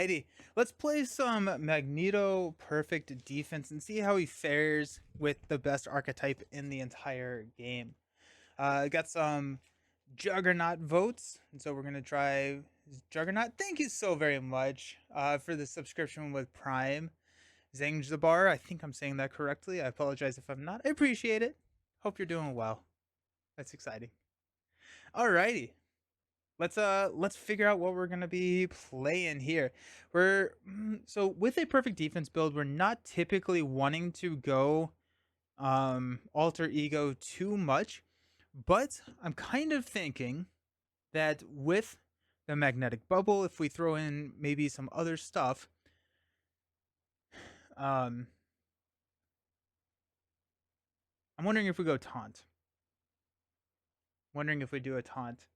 Alrighty, let's play some Magneto Perfect Defense and see how he fares with the best archetype in the entire game. Got some Juggernaut votes, and so we're gonna try Juggernaut. Thank you so very much for the subscription with Prime. Zangzabar, I think I'm saying that correctly. I apologize if I'm not. I appreciate it. Hope you're doing well. That's exciting. Alrighty, let's figure out what we're gonna be playing here. So with a perfect defense build, we're not typically wanting to go alter ego too much, but I'm kind of thinking that with the magnetic bubble, if we throw in maybe some other stuff, um I'm wondering if we go taunt. Wondering if we do a taunt.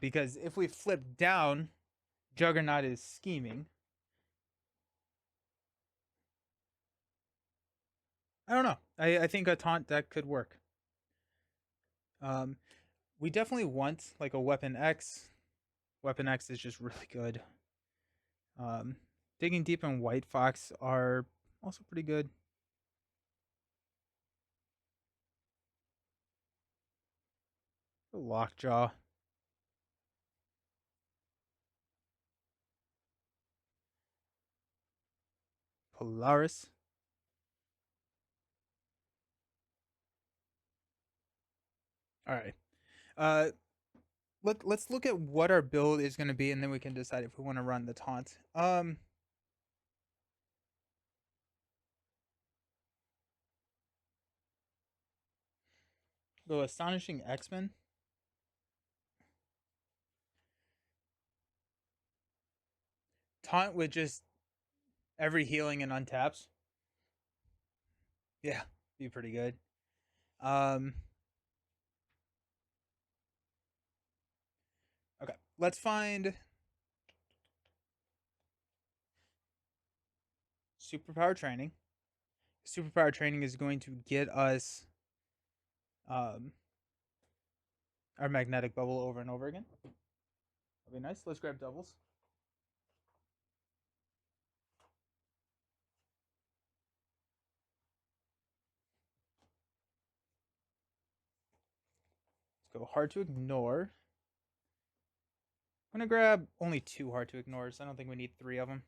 Because if we flip down, Juggernaut is scheming. I don't know. I think a taunt that could work. Um, we definitely want like a weapon X. Weapon X is just really good. Um, Digging deep and White Fox are also pretty good. Lockjaw. Polaris. All right. Uh, let's look at what our build is going to be, and then we can decide if we want to run the taunt. Go Astonishing X-Men. Taunt with just every healing and untaps. Yeah, be pretty good. Um, okay, let's find superpower training. Superpower training is going to get us um, our magnetic bubble over and over again. That'll be nice. Let's grab doubles. Let's go hard to ignore. I'm going to grab only 2 hard to ignores. I don't think we need 3 of them.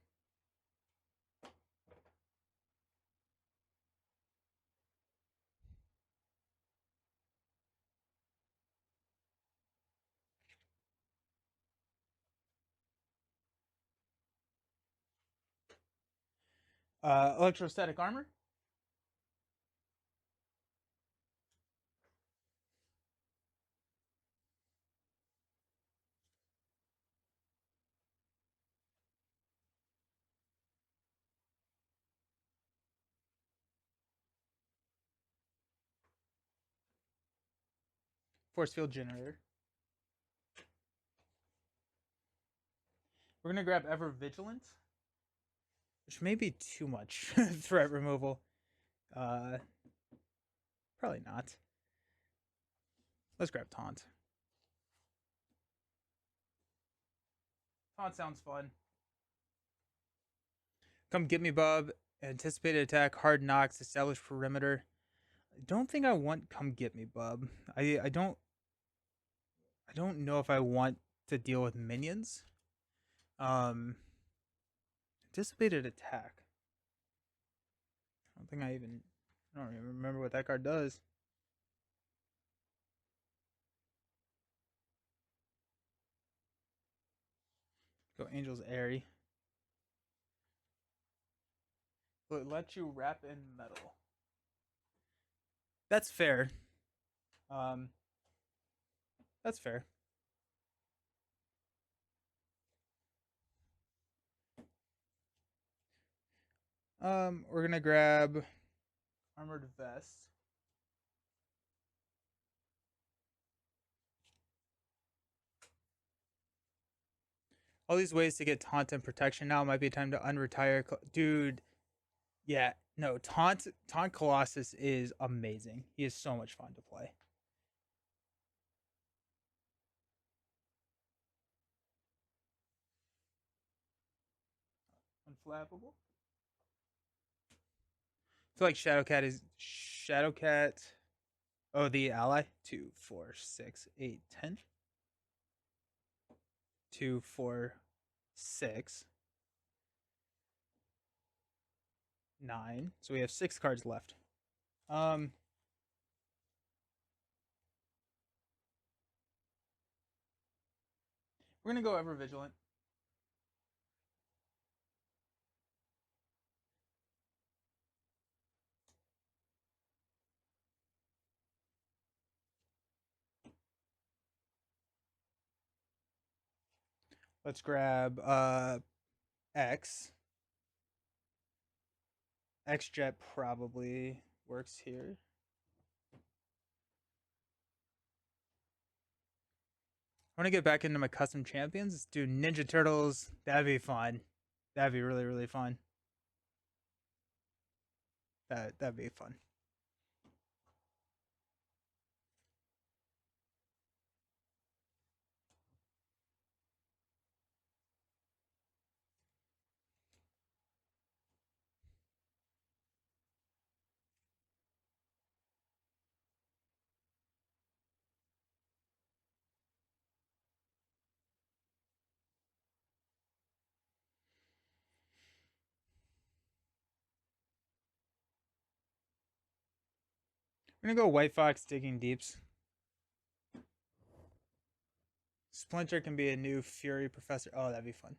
Electrostatic armor. Force field generator. We're going to grab ever vigilant, which may be too much threat removal. Uh, Probably not. Let's grab taunt. Taunt sounds fun. Come get me, bub. Anticipated attack, hard knocks, establish perimeter. I don't think I want come get me, bub. I don't know if I want to deal with minions. Um Anticipated attack. I don't even remember what that card does. Go Angel's Airy. Let you wrap in metal. That's fair. Um that's fair. We're gonna grab armored vest. All these ways to get taunt and protection now. Might be time to unretire. Dude, yeah, no, Taunt Colossus is amazing. He is so much fun to play. Unflappable. I feel like Shadowcat is Shadowcat. Oh, the ally. 2, 4, 6, 8, 10. 2, 4, 6, 9. So we have 6 cards left. Um, we're gonna go Ever Vigilant. Let's grab X. X Jet probably works here. I want to get back into my custom champions. Do Ninja Turtles. That'd be fun. That'd be really, really fun. That'd be fun. We're gonna go White Fox Digging Deeps. Splinter can be a new Fury Professor. Oh, that'd be fun.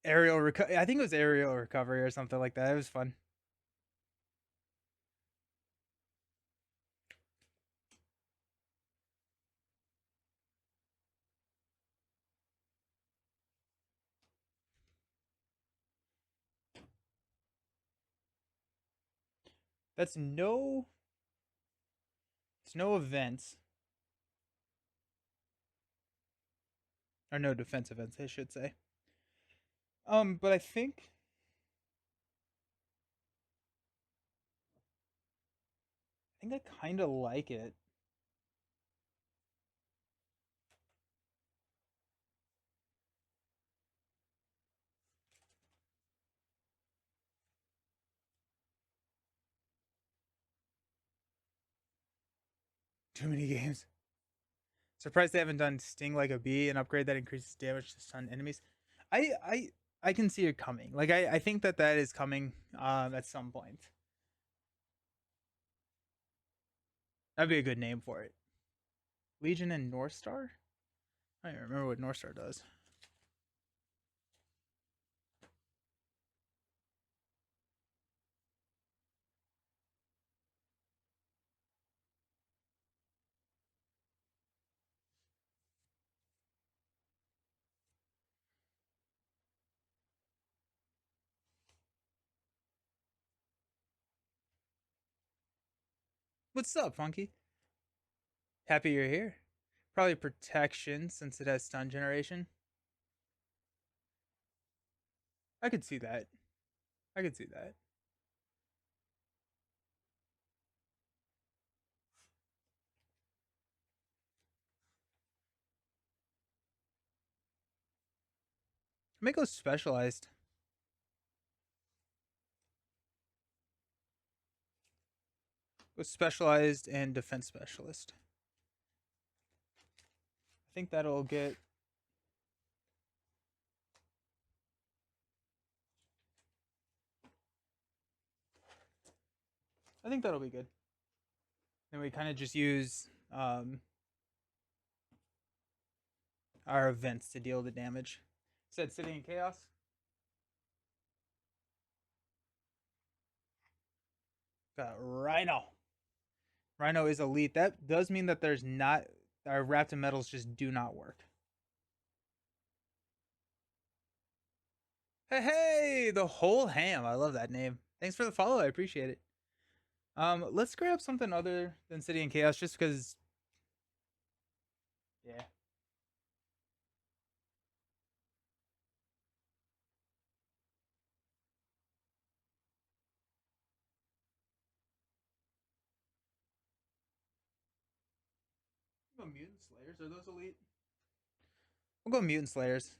Aerial recovery. I think it was aerial recovery or something like that. It was fun. That's no. It's no events or no defense events, I should say. But I think I kind of like it. Too many games. Surprised they haven't done Sting like a bee, an upgrade that increases damage to stun enemies. I I I can see it coming. Like I think that is coming at some point. That'd be a good name for it. Legion and North Star? I don't even remember what North Star does. What's up, Funky? Happy you're here. Probably protection since it has stun generation. I could see that. I could see that. I may go specialized. Go specialized and defense specialist. I think that'll get. I think that'll be good. Then we kind of just use our events to deal the damage. Said City in Chaos. Got Rhino. Rhino is elite. That does mean that there's not our wrapped in metals just do not work. Hey, the whole ham. I love that name. Thanks for the follow. I appreciate it. Let's grab something other than City and Chaos, just because. Yeah. We'll go Mutant Slayers. Are those elite? We'll go Mutant Slayers.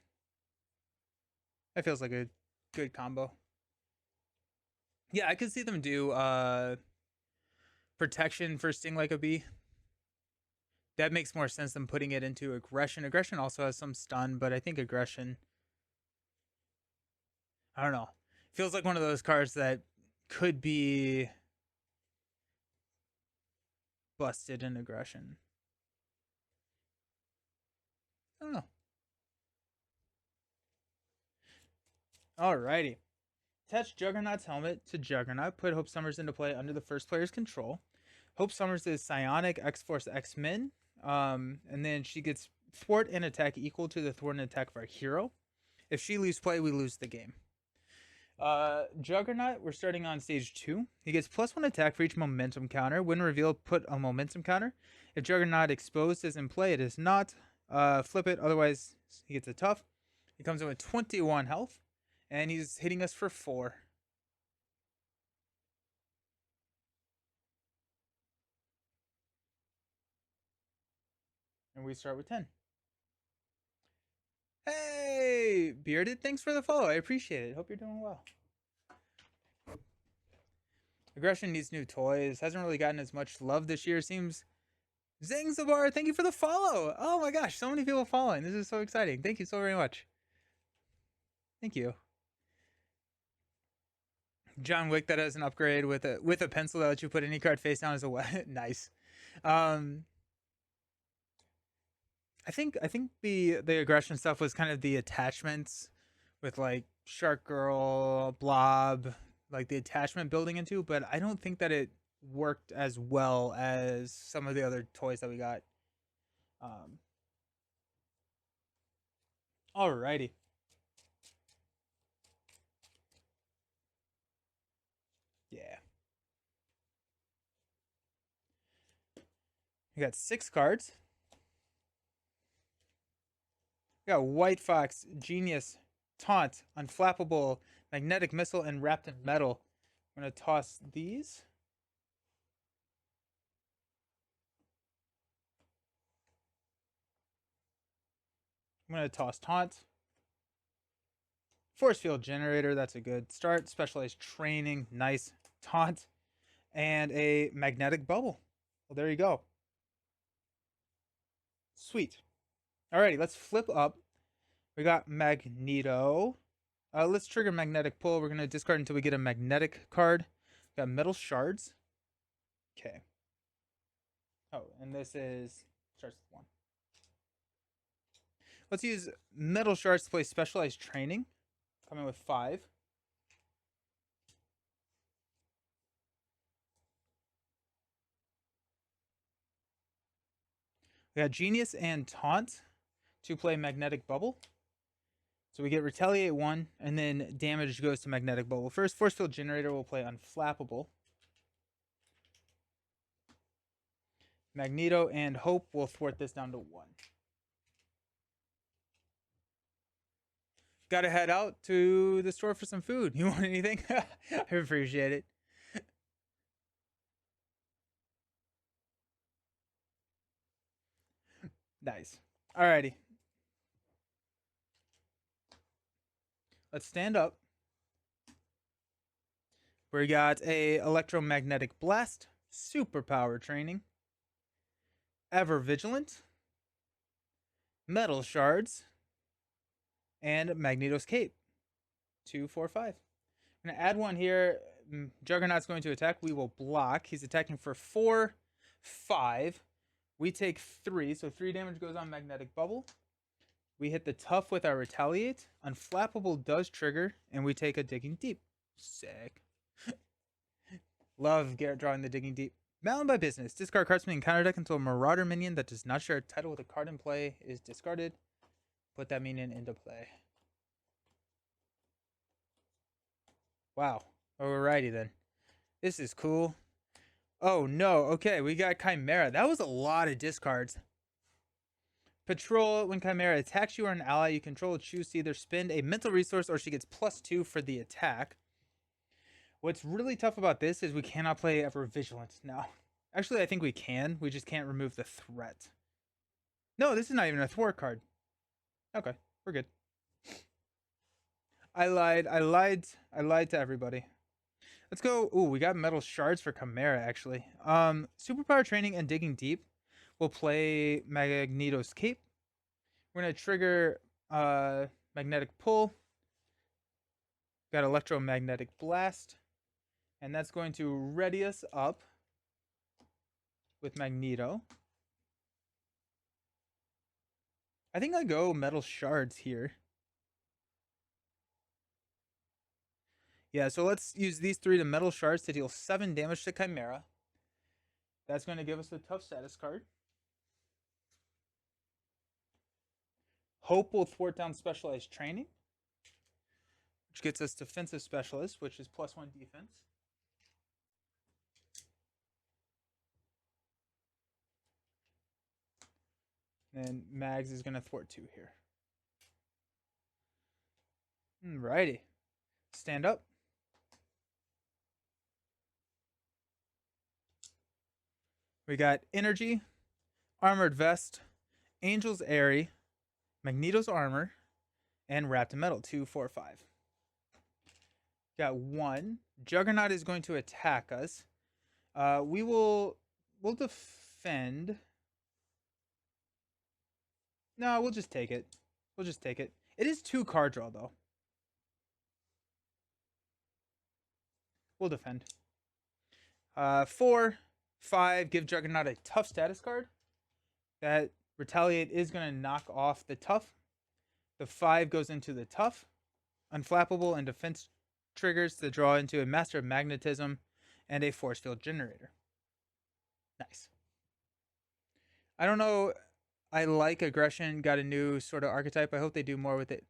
That feels like a good combo. Yeah, I could see them do protection for Sting like a bee. That makes more sense than putting it into aggression. Aggression also has some stun, but I think aggression, I don't know. Feels like one of those cards that could be busted in aggression. I don't know. Alrighty. Attach Juggernaut's helmet to Juggernaut. Put Hope Summers into play under the first player's control. Hope Summers is Psionic, X-Force, X-Men. And then she gets thwart and attack equal to the thwart and attack of our hero. If she leaves play, we lose the game. Juggernaut, we're starting on stage 2. He gets +1 attack for each momentum counter. When revealed, put a momentum counter. If Juggernaut exposed is in play, it is not. Flip it, otherwise he gets a tough. He comes in with 21 health, and he's hitting us for 4. And we start with 10. Hey, Bearded, thanks for the follow. I appreciate it. Hope you're doing well. Aggression needs new toys. Hasn't really gotten as much love this year. Seems. Zangzabar, thank you for the follow. Oh my gosh, so many people following. This is so exciting. Thank you so very much. Thank you. John Wick that has an upgrade with a pencil that lets you put any card face down as a weapon. Nice. I think the aggression stuff was kind of the attachments with like Shark Girl, Blob, like the attachment building into, but I don't think that it worked as well as some of the other toys that we got. Alrighty. Yeah. We got 6 cards. We got White Fox, Genius, Taunt, Unflappable, Magnetic Missile, and Wrapped in Metal. I'm going to toss these. I'm going to toss Taunt. Force Field Generator, that's a good start. Specialized Training, nice. Taunt. And a Magnetic Bubble. Well, there you go. Sweet. Alrighty, let's flip up. We got Magneto. Let's trigger Magnetic Pull. We're going to discard until we get a Magnetic card. We got Metal Shards. Okay. Oh, and this is starts with 1. Let's use Metal Shards to play Specialized Training. Coming with 5. We got Genius and Taunt to play Magnetic Bubble. So we get Retaliate 1, and then damage goes to Magnetic Bubble. First, Force Field Generator will play Unflappable. Magneto and Hope will thwart this down to 1. Gotta head out to the store for some food. You want anything? I appreciate it. Nice. Alrighty. Let's stand up. We got a Electromagnetic Blast, Superpower Training, Ever Vigilant, Metal Shards, and Magneto's Cape. 2, 4, 5. I'm going to add 1 here. Juggernaut's going to attack. We will block. He's attacking for 4, 5. We take 3, so 3 damage goes on Magnetic Bubble. We hit the tough with our Retaliate. Unflappable does trigger, and we take a Digging Deep. Sick. Love Garrett drawing the Digging Deep. Bound by Business. Discard cards from the encounter deck until a Marauder minion that does not share a title with a card in play is discarded. Put that minion into play. Wow. Alrighty then. This is cool. Oh no. Okay, we got Chimera. That was a lot of discards. Patrol. When Chimera attacks you or an ally you control, choose to either spend a mental resource or she gets +2 for the attack. What's really tough about this is we cannot play Ever Vigilant now. Actually, I think we can. We just can't remove the threat. No, this is not even a thwart card. Okay, we're good. I lied. I lied to everybody. Let's go. Ooh, we got metal shards for Chimera actually. Superpower training and digging deep. We'll play Magneto's cape. We're gonna trigger magnetic pull. Got electromagnetic blast, and that's going to ready us up with Magneto. I think I go metal shards here. Yeah, so let's use these 3 to metal shards to deal 7 damage to Chimera. That's going to give us the tough status card. Hope will thwart down specialized training, which gets us defensive specialist, which is +1 defense. And Mags is going to thwart 2 here. Alrighty. Stand up. We got Energy, Armored Vest, Angel's Airy, Magneto's Armor, and Wrapped in Metal. 2, 4, 5. Got 1. Juggernaut is going to attack us. We'll defend. No, we'll just take it. We'll just take it. It is 2 card draw though. We'll defend. 4, 5. Give Juggernaut a tough status card. That Retaliate is going to knock off the tough. The 5 goes into the tough. Unflappable and defense triggers to draw into a Master of Magnetism and a force field generator. Nice. I don't know. I like aggression. Got a new sort of archetype. I hope they do more with it.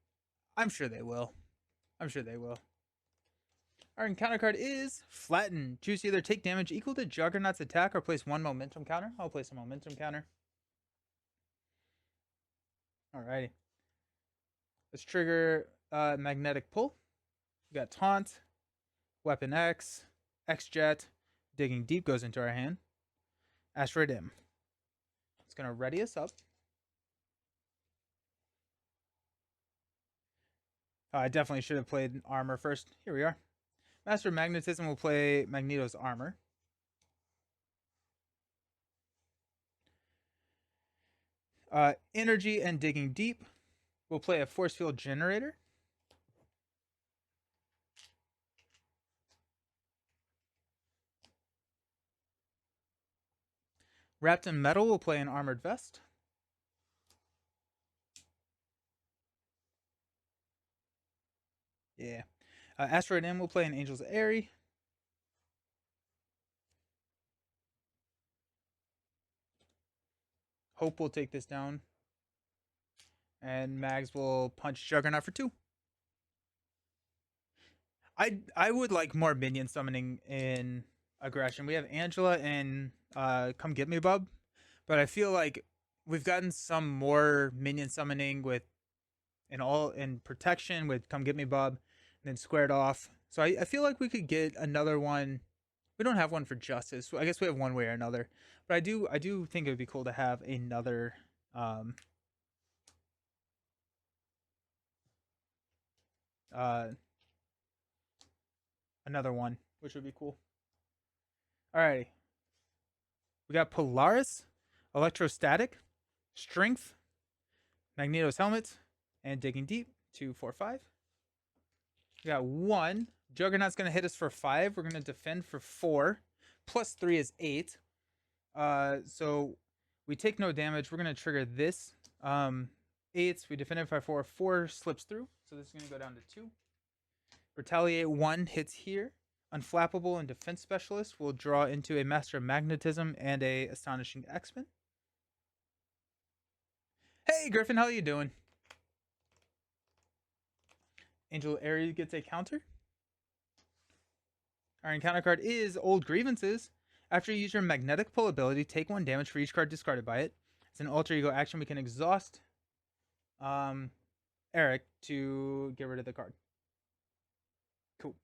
I'm sure they will. I'm sure they will. Our encounter card is Flatten. Choose either take damage equal to Juggernaut's attack or place 1 momentum counter. I'll place a momentum counter. Alrighty. Let's trigger Magnetic Pull. We got Taunt, Weapon X, X-Jet, Digging Deep goes into our hand. Asteroid M. It's going to ready us up. I definitely should have played Armor first. Here we are. Master of Magnetism will play Magneto's Armor. Energy and Digging Deep will play a Force Field Generator. Wrapped in Metal will play an Armored Vest. Yeah. Asteroid M will play an Angel's Airy. Hope will take this down. And Mags will punch Juggernaut for 2. I would like more minion summoning in aggression. We have Angela and Come Get Me Bub, but I feel like we've gotten some more minion summoning with in protection with Come Get Me Bub, and then squared off. So I feel like we could get another one. We don't have one for justice. I guess we have one way or another, but I do think it would be cool to have another. Another one, which would be cool. Alrighty. We got Polaris, Electrostatic, Strength, Magneto's Helmet, and Digging Deep. 2, 4, 5. We got 1. Juggernaut's going to hit us for 5. We're going to defend for 4. Plus 3 is 8. So we take no damage. We're going to trigger this. 8. We defend it by 4. 4 slips through. So this is going to go down to 2. Retaliate 1 hits here. Unflappable and Defense Specialist will draw into a Master of Magnetism and a Astonishing X-Men. Hey Griffin, how you doing? Angel Airy gets a counter. Our encounter card is Old Grievances. After you use your Magnetic Pull ability, take 1 damage for each card discarded by it. It's an alter ego action. We can exhaust Eric to get rid of the card. Cool.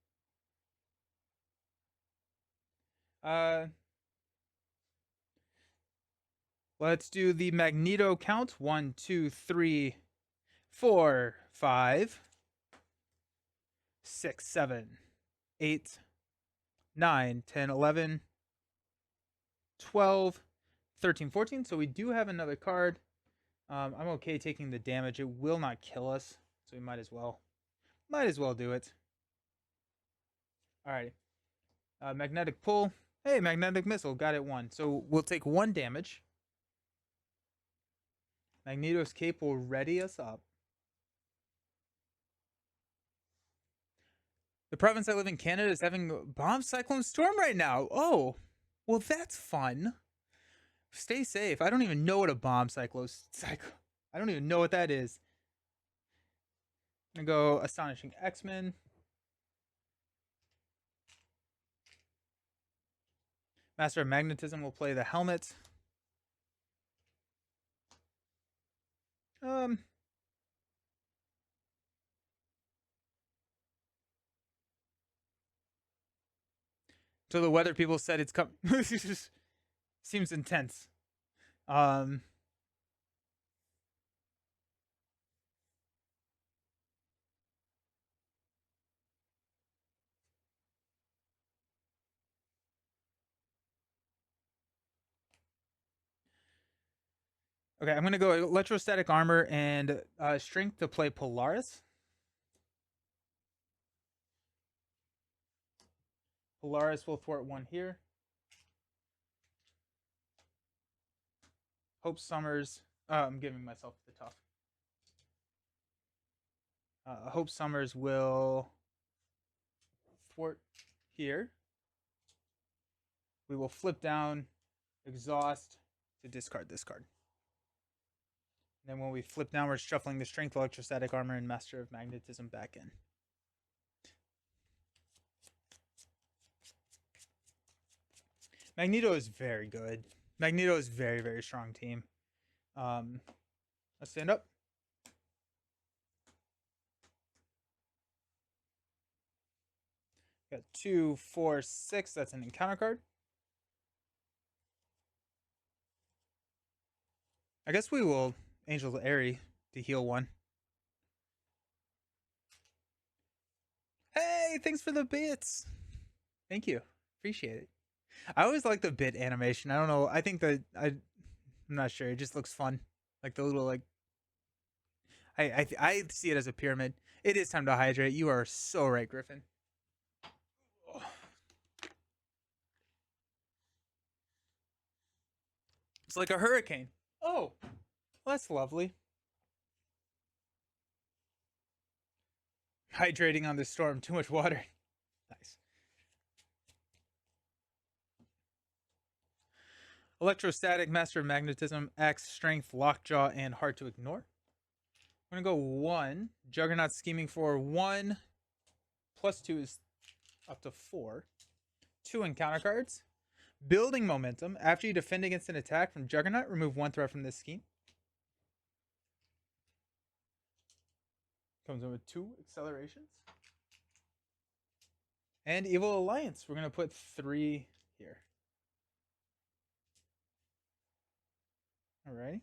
Let's do the Magneto count. 1, 2, 3, 4, 5. 6, 7, 8, 9, 10, 11, 12, 13, 14. So we do have another card. I'm okay taking the damage. It will not kill us, so we might as well do it. All right. Magnetic pull. Hey, magnetic missile. Got it 1. So we'll take 1 damage. Magneto's cape will ready us up. The province I live in, Canada, is having bomb cyclone storm right now. Oh, well, that's fun. Stay safe. I don't even know what a bomb cyclone. I don't even know what that is. I'm gonna go Astonishing X-Men. Master of Magnetism will play the helmet. Um. So the weather people said it's coming. Seems intense. Um. Okay, I'm gonna go Electrostatic Armor and Strength to play Polaris. Polaris will thwart 1 here. Hope Summers. I'm giving myself the tough. Hope Summers will thwart here. We will flip down, exhaust to discard this card. And then when we flip down, we're shuffling the Strength, Electrostatic Armor, and Master of Magnetism back in. Magneto is very good. Magneto is very, very strong team. Let's stand up. Got 2, 4, 6. That's an encounter card. I guess we will Angel Airy to heal 1. Hey, thanks for the bits. Thank you. Appreciate it. I always like the bit animation. I don't know. I think that I'm not sure. It just looks fun. Like the little I see it as a pyramid. It is time to hydrate. You are so right, Griffin. It's like a hurricane. Oh, well, that's lovely. Hydrating on the storm. Too much water. Nice. Electrostatic, Master of Magnetism, X, Strength, Lockjaw, and Hard to Ignore. I'm going to go 1. Juggernaut scheming for 1. Plus 2 is up to 4. 2 encounter cards. Building momentum. After you defend against an attack from Juggernaut, remove 1 threat from this scheme. Comes in with 2 accelerations. And Evil Alliance. We're going to put 3 here. Alright.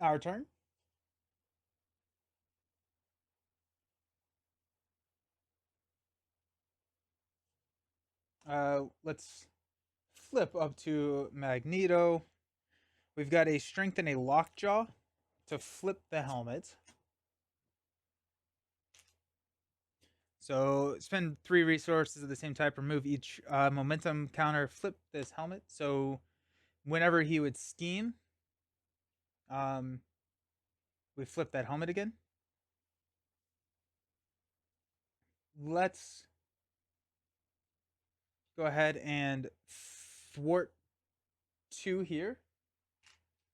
Our turn. Let's flip up to Magneto. We've got a Strength and a Lockjaw to flip the helmet. So spend 3 resources of the same type, remove each momentum counter, flip this helmet. So whenever he would scheme, we flip that helmet again. Let's go ahead and thwart 2 here.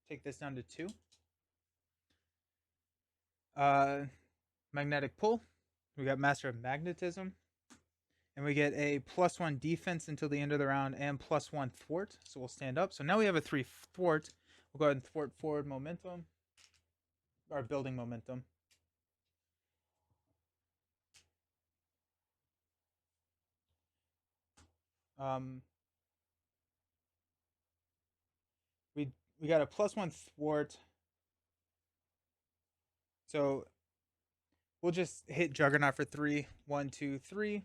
Take this down to 2. Magnetic pull. We got Master of Magnetism. And we get a +1 defense until the end of the round and +1 thwart. So we'll stand up. So now we have a 3 thwart. We'll go ahead and thwart forward momentum. Or building momentum. We got a +1 thwart. So We'll just hit Juggernaut for 3. 1, 2, 3.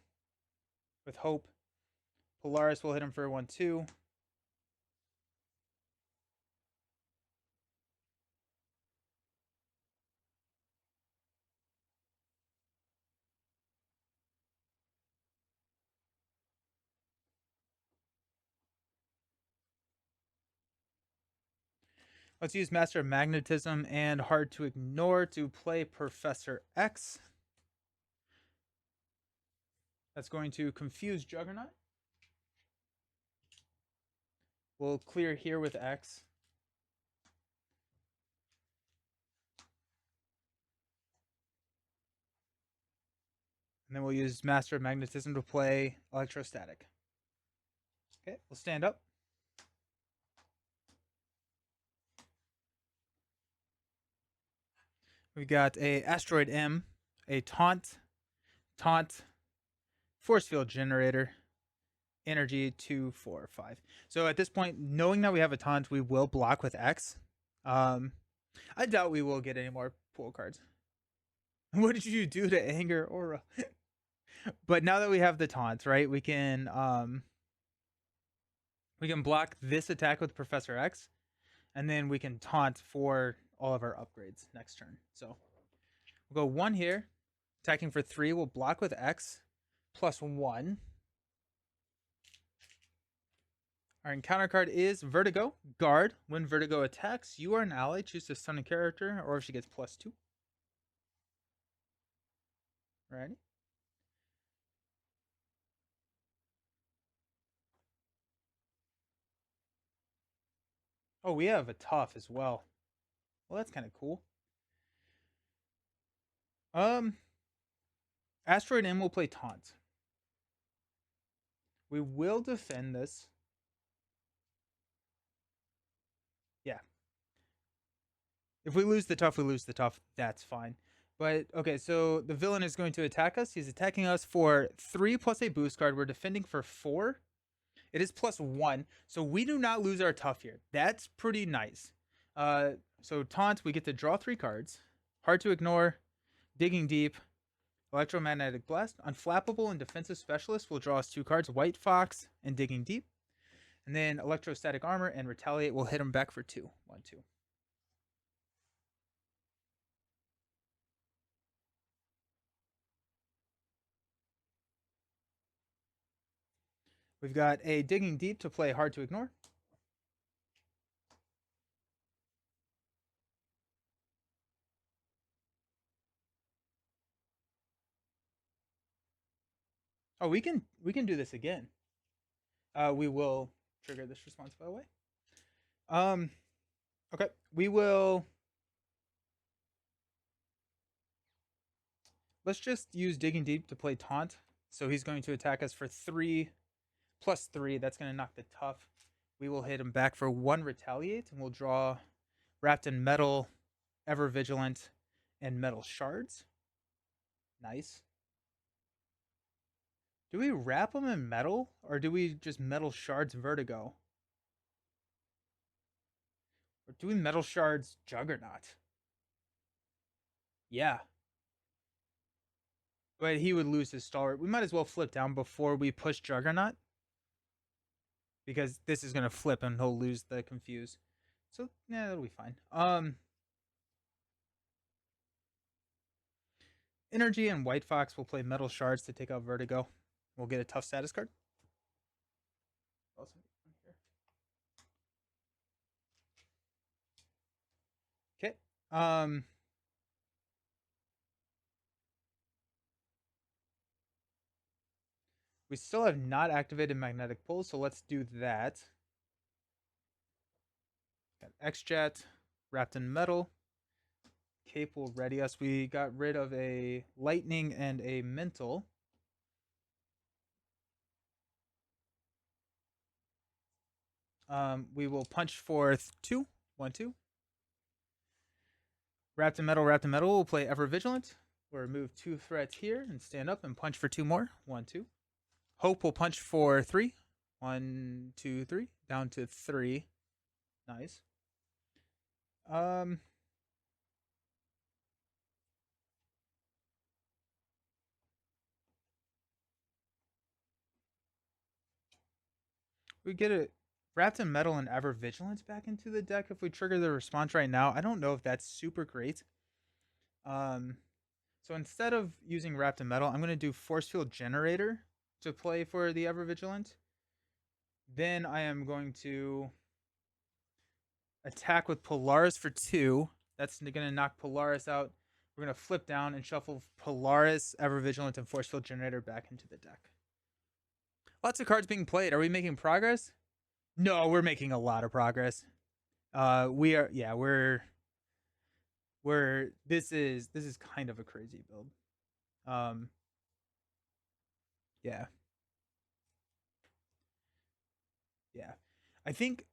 With Hope. Polaris will hit him for 1, 2. Let's use Master of Magnetism and Hard to Ignore to play Professor X. That's going to confuse Juggernaut. We'll clear here with X. And then we'll use Master of Magnetism to play Electrostatic. Okay, we'll stand up. We've got a Asteroid M, a Taunt, Force Field Generator, Energy 2, 4, 5. So at this point, knowing that we have a Taunt, we will block with X. I doubt we will get any more pool cards. What did you do to anger Aura? But now that we have the Taunt, right, we can block this attack with Professor X, and then we can taunt for all of our upgrades next turn. So we'll go 1 here, attacking for 3. We'll block with X plus 1. Our encounter card is Vertigo. Guard. When Vertigo attacks, you are an ally. Choose to stun a character, or if she gets plus 2. Ready? Oh, we have a tough as well. Well, that's kind of cool. Asteroid M will play Taunt. We will defend this. Yeah. If we lose the tough, we lose the tough. That's fine. But, okay, so the villain is going to attack us. He's attacking us for 3 plus a boost card. We're defending for 4. It is plus 1. So we do not lose our tough here. That's pretty nice. So Taunt, we get to draw 3 cards. Hard to Ignore, Digging Deep, Electromagnetic Blast. Unflappable and Defensive Specialist will draw us 2 cards. White Fox and Digging Deep. And then Electrostatic Armor and Retaliate will hit him back for 2. 1, 2. We've got a Digging Deep to play Hard to Ignore. Oh, we can do this again. We will trigger this response, by the way. Okay, we will. Let's just use Digging Deep to play Taunt. So he's going to attack us for 3 plus 3. That's going to knock the tough. We will hit him back for 1 Retaliate, and we'll draw Wrapped in Metal, Ever Vigilant, and Metal Shards. Nice. Do we wrap them in metal, or do we just Metal Shards Vertigo? Or do we Metal Shards Juggernaut? Yeah. But he would lose his stalwart. We might as well flip down before we push Juggernaut, because this is going to flip and he'll lose the confuse. So, yeah, that'll be fine. Energy and White Fox will play Metal Shards to take out Vertigo. We'll get a tough status card. Okay. We still have not activated Magnetic Pull, so let's do that. Got X-Jet, Wrapped in Metal. Cape will ready us. We got rid of a Lightning and a Mental. We will punch for 2. 1, 2. Wrapped in Metal, we'll play Ever Vigilant. We'll remove 2 threats here and stand up and punch for 2 more. 1, 2. Hope will punch for 3. 1, 2, 3. Down to 3. Nice. We get it wrapped in metal and ever vigilance back into the deck if we trigger the response right now. I don't know if that's super great. Um, so instead of using wrapped in metal, I'm going to do force field generator to play for the ever vigilant. Then I am going to attack with Polaris for 2. That's going to knock Polaris out. We're going to flip down and shuffle Polaris, Ever Vigilant, and Force Field Generator back into the deck. Lots of cards being played. Are we making progress? No, we're making a lot of progress. We are, yeah, we're this is kind of a crazy build. Um, yeah, yeah. I think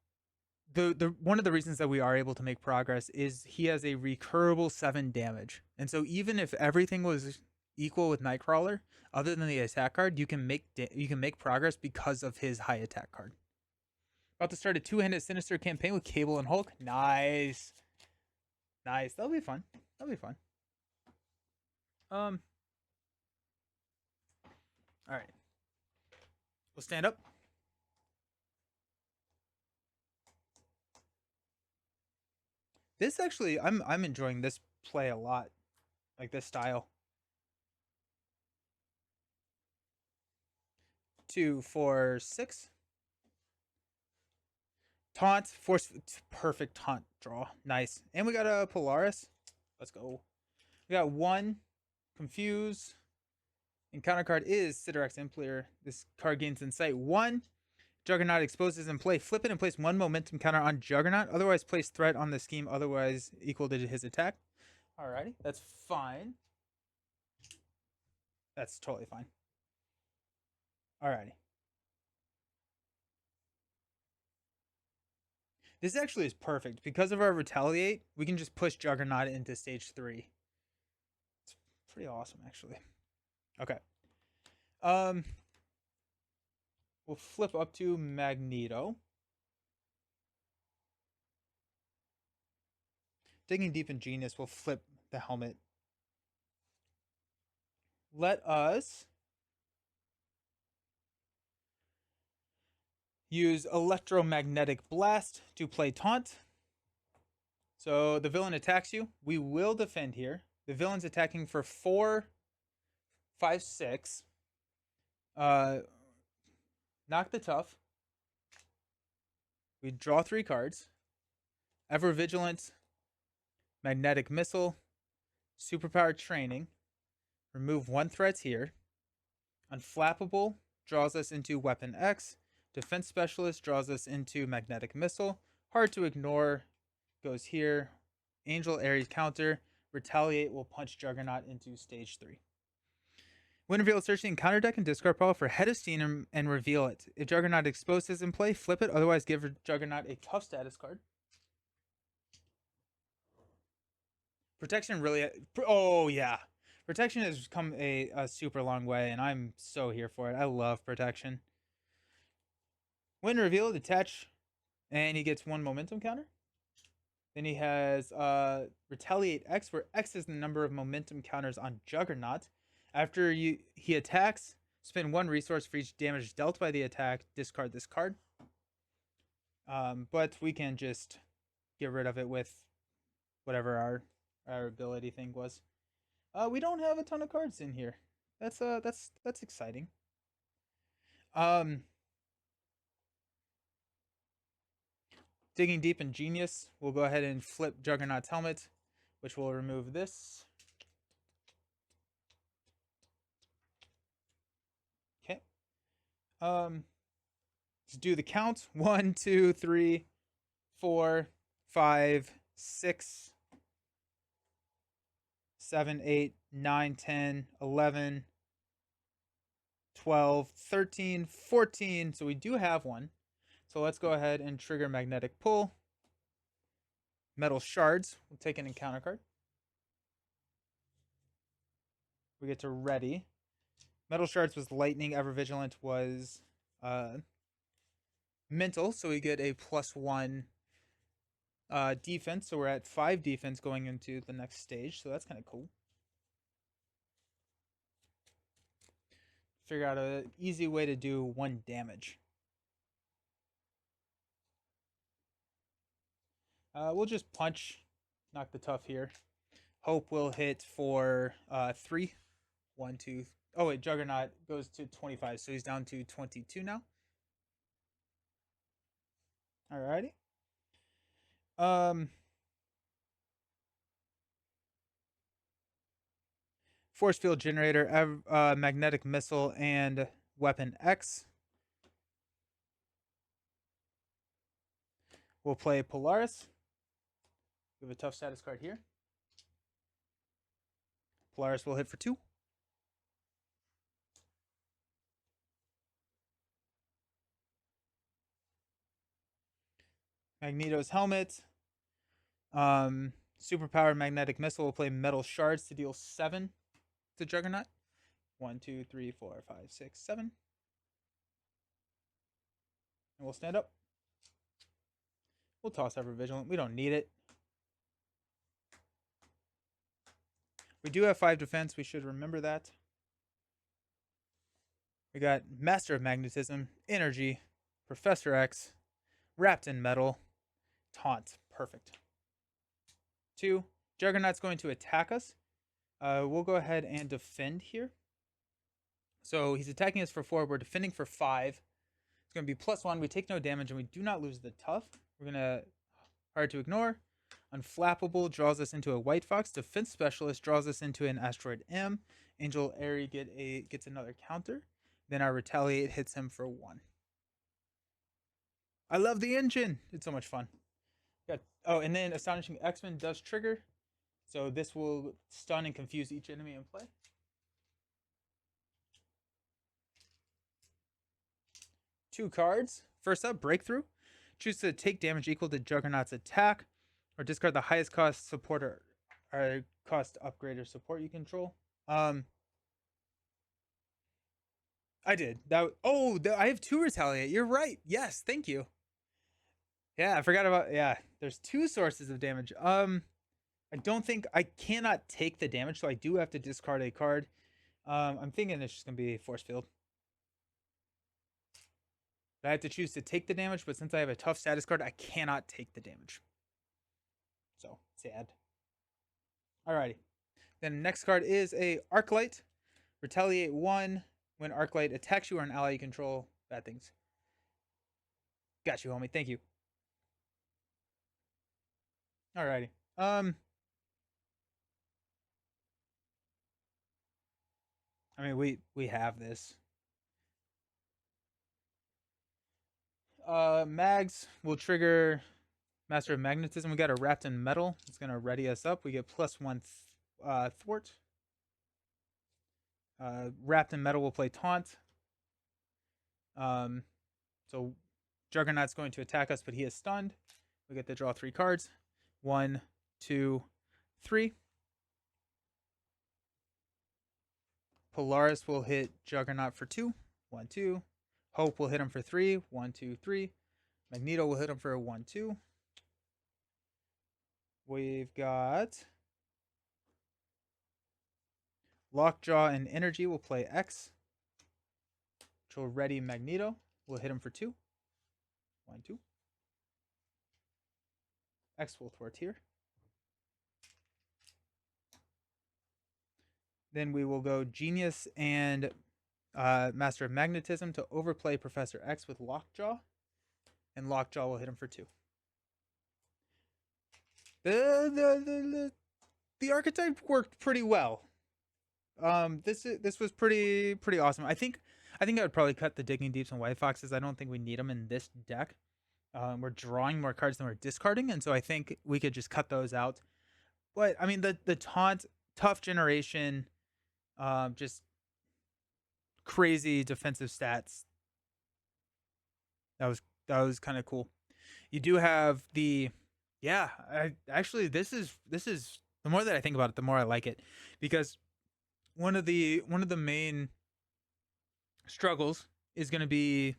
the one of the reasons that we are able to make progress is he has a recurable 7 damage, and so even if everything was equal with Nightcrawler, other than the attack card, you can make progress because of his high attack card. About to start a 2-handed Sinister campaign with Cable and Hulk. Nice, nice. That'll be fun. That'll be fun. All right. We'll stand up. This actually, I'm enjoying this play a lot, like this style. 2, 4, 6. Taunt, force, perfect taunt draw. Nice. And we got a Polaris. Let's go. We got 1, confuse. Encounter card is Siderax Implayer. This card gains insight 1. Juggernaut exposes in play. Flip it and place 1 momentum counter on Juggernaut. Otherwise, place threat on the scheme. Otherwise, equal to his attack. Alrighty, that's fine. That's totally fine. Alrighty. This actually is perfect. Because of our Retaliate, we can just push Juggernaut into stage 3. It's pretty awesome, actually. Okay. We'll flip up to Magneto. Digging Deep in Genius will flip the helmet. Let us use Electromagnetic Blast to play Taunt. So the villain attacks you. We will defend here. The villain's attacking for 4, 5, 6. Knock the tough. We draw 3 cards. Ever Vigilant, Magnetic Missile, Superpower Training. Remove 1 threat here. Unflappable draws us into Weapon X. Defense Specialist draws us into Magnetic Missile. Hard to ignore goes here. Angel Ares counter. Retaliate will punch Juggernaut into stage 3. When revealed, search the encounter deck and discard pile for Head of Steam and reveal it. If Juggernaut exposes in play, flip it. Otherwise, give Juggernaut a tough status card. Protection really... Oh, yeah. Protection has come a super long way, and I'm so here for it. I love protection. When revealed, attach, and he gets 1 momentum counter. Then he has Retaliate X, where X is the number of momentum counters on Juggernaut. After he attacks, spend 1 resource for each damage dealt by the attack. Discard this card. But we can just get rid of it with whatever our ability thing was. We don't have a ton of cards in here. That's exciting. Digging Deep in Genius, we'll go ahead and flip Juggernaut's helmet, which will remove this. Okay. Let's do the count. 1, 2, 3, 4, 5, 6, 7, 8, 9, 10, 11, 12, 13, 14. So we do have one. So let's go ahead and trigger Magnetic Pull. Metal Shards. We'll take an encounter card. We get to Ready. Metal Shards was Lightning. Ever Vigilant was Mental. So we get a +1 defense. So we're at 5 defense going into the next stage. So that's kind of cool. Figure out an easy way to do 1 damage. We'll just punch, knock the tough here. Hope will hit for 3. 1, 2. Oh wait, Juggernaut goes to 25, so he's down to 22 now. Alrighty. Um, Force field generator, magnetic missile, and weapon X. We'll play Polaris. We have a tough status card here. Polaris will hit for 2. Magneto's helmet. Superpowered magnetic missile will play metal shards to deal 7 to Juggernaut. 1, 2, 3, 4, 5, 6, 7. And we'll stand up. We'll toss Ever Vigilant. We don't need it. We do have 5 defense. We should remember that. We got Master of Magnetism, Energy, Professor X, Wrapped in Metal, Taunt. Perfect. 2. Juggernaut's going to attack us. We'll go ahead and defend here. So he's attacking us for 4. We're defending for 5. It's going to be +1. We take no damage and we do not lose the tough. We're going to hard to ignore. Unflappable draws us into a White Fox. Defense Specialist draws us into an Asteroid M. Angel Airy gets another counter. Then our Retaliate hits him for 1. I love the engine. It's so much fun. Oh, and then Astonishing X-Men does trigger. So this will stun and confuse each enemy in play. Two cards. First up, Breakthrough. Choose to take damage equal to Juggernaut's attack, or discard the highest cost supporter or cost upgrade or support you control. I did that. Oh, I have 2 Retaliate. You're right. Yes, thank you. Yeah, I forgot about. Yeah, there's 2 sources of damage. I don't think I cannot take the damage, so I do have to discard a card. I'm thinking it's just gonna be Force Field. I have to choose to take the damage, but since I have a tough status card, I cannot take the damage. So sad. Alrighty. Then next card is a Arclight. Retaliate 1. When Arclight attacks you or an ally you control, bad things. Got you, homie. Thank you. Alrighty. I mean, we have this. Mags will trigger Master of Magnetism. We got a Wrapped in Metal. It's gonna ready us up. We get +1 thwart. Wrapped in Metal will play Taunt. So Juggernaut's going to attack us, but he is stunned. We get to draw 3 cards. 1, 2, 3. Polaris will hit Juggernaut for 2. 1, 2. Hope will hit him for 3. 1, 2, 3. Magneto will hit him for 1, 2. We've got Lockjaw and Energy will play X. Which will ready Magneto. Will hit him for 2. 1, 2. X will thwart here. Then we will go Genius and Master of Magnetism to overplay Professor X with Lockjaw. And Lockjaw will hit him for 2. The archetype worked pretty well. This was pretty awesome. I think I would probably cut the Digging Deeps and White Foxes. I don't think we need them in this deck. We're drawing more cards than we're discarding, and so I think we could just cut those out. But I mean, the taunt, tough generation, just crazy defensive stats. That was kind of cool. You do have the actually this is the more that I think about it, the more I like it, because one of the main struggles is going to be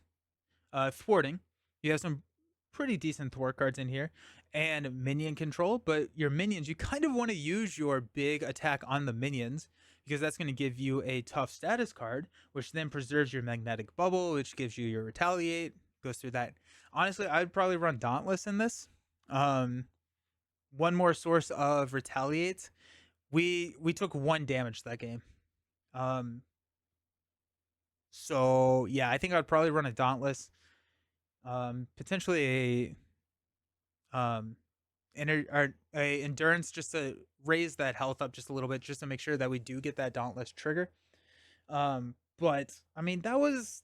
thwarting. You have some pretty decent thwart cards in here and minion control, but your minions, you kind of want to use your big attack on the minions because that's going to give you a tough status card, which then preserves your magnetic bubble, which gives you your retaliate, goes through that. Honestly, I'd probably run Dauntless in this. one more source of retaliate, we took 1 damage that game. Um, so yeah, I think I'd probably run a Dauntless, potentially um a endurance just to raise that health up just a little bit, just to make sure that we do get that Dauntless trigger. But I mean, that was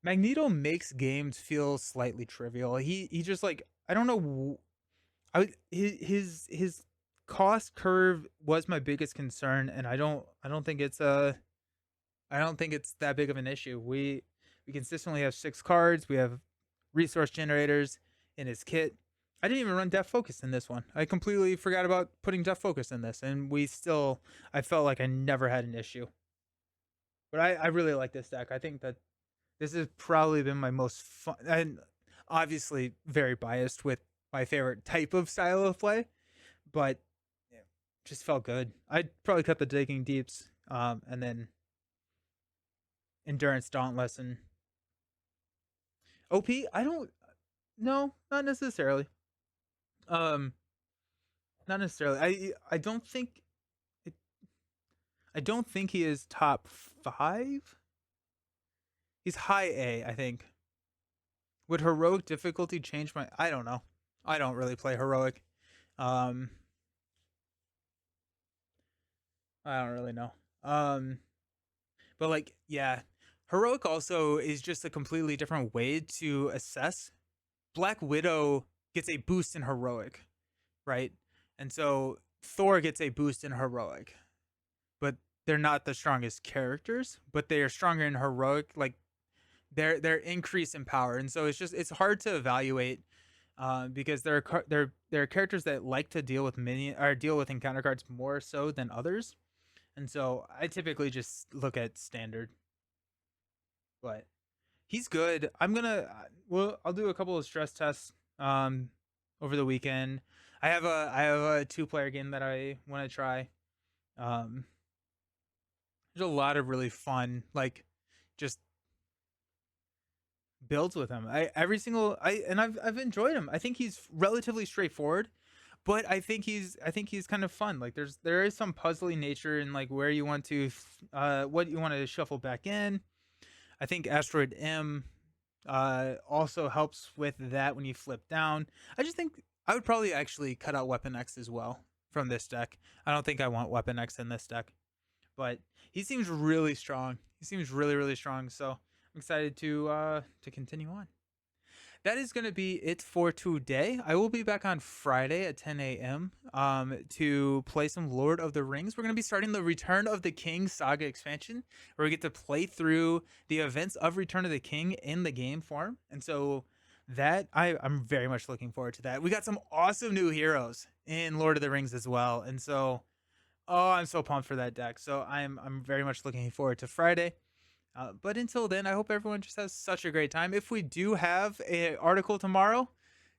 Magneto makes games feel slightly trivial. He just like, I don't know. His cost curve was my biggest concern, and I don't think it's I don't think it's that big of an issue. We consistently have 6 cards. We have resource generators in his kit. I didn't even run Def Focus in this one. I completely forgot about putting Def Focus in this, and I felt like I never had an issue. But I really like this deck. I think that this has probably been my most fun, and obviously very biased with my favorite type of style of play, but yeah, just felt good. I'd probably cut the Digging Deeps, and then Endurance Dauntless and OP. I don't, no, not necessarily. Um, Not necessarily. It, I don't think he is top 5. He's high A, I think. Would heroic difficulty change my? I don't know. I don't really play heroic. Um, I don't really know. But like, yeah, heroic also is just a completely different way to assess. Black Widow gets a boost in heroic, right? And so Thor gets a boost in heroic, but they're not the strongest characters, but they are stronger in heroic. Like their increase in power, and so it's hard to evaluate, because there are characters that like to deal with minion or deal with encounter cards more so than others, and so I typically just look at standard. But he's good. I'll do a couple of stress tests over the weekend. I have a 2-player game that I want to try. Um, there's a lot of really fun, like, just builds with him. I've enjoyed him. I think he's relatively straightforward, but I think he's kind of fun. Like there is some puzzly nature in like where you want to what you want to shuffle back in. I think Asteroid M also helps with that when you flip down. I just think I would probably actually cut out Weapon X as well from this deck. I don't think I want Weapon X in this deck, but he seems really strong. He seems really really strong. So I'm excited to continue on. That is going to be it for today. I will be back on Friday at 10 a.m. To play some Lord of the Rings. We're going to be starting the Return of the King Saga expansion, where we get to play through the events of Return of the King in the game form. And so I'm very much looking forward to that. We got some awesome new heroes in Lord of the Rings as well. And so, oh, I'm so pumped for that deck. So I'm very much looking forward to Friday. But until then, I hope everyone just has such a great time. If we do have an article tomorrow,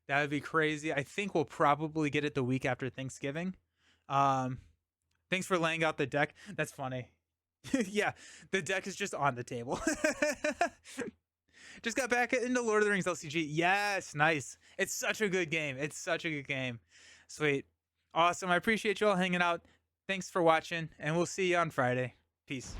that would be crazy. I think we'll probably get it the week after Thanksgiving. Um, Thanks for laying out the deck. That's funny. Yeah, the deck is just on the table. Just got back into Lord of the Rings LCG. Yes, nice. It's such a good game. It's such a good game. Sweet. Awesome. I appreciate you all hanging out. Thanks for watching, and we'll see you on Friday. Peace.